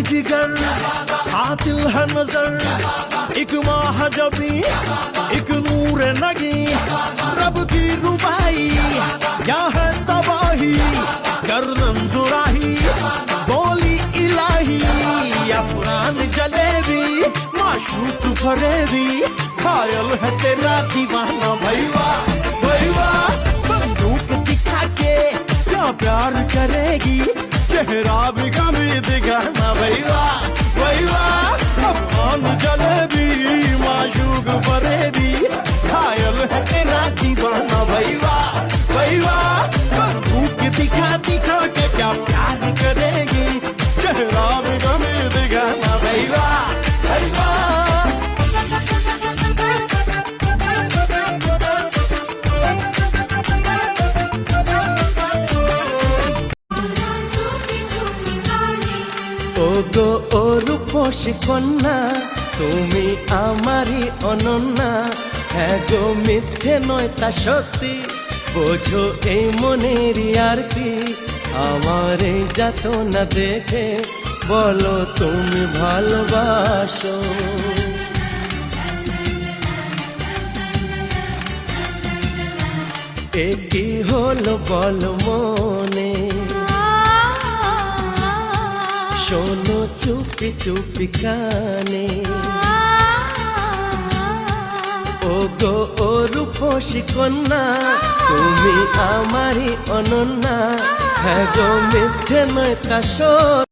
जिगर आतिल है नजर एक महाजबी एक नूर नगी रब की रुबाई क्या है तबाही गर्दन जुराही बोली इलाही अफगान जलेबी माशूक फरेबी घायल है तेरा दीवाना भैया भैया बंदूक दिखा के क्या प्यार करेगी चेहरा भी कभी दिखाना भैया भैया अफगान जलेबी माशूक फरेबी घायल है तेरा दीवाना भैया भैया बंदूक दिखा दिखा के क्या प्यार करेगी चेहरा भी कभी दिखाना भैया भैया ওগো ও রূপসী কন্যা তুমি আমারই অনন্যা হ্যাঁ গো মিথ্যে নয় তা সত্যি বোঝো এই মনের আরতি আমার এই যাতনা দেখে বলো তুমি ভালোবাসো এ কি হলো বলো মনে শোনো চুপি চুপি কানে ও গো ও রূপসী কন্যা তুমি আমারই অনন্যা হ্যাঁ গো মিথ্যে নয় তা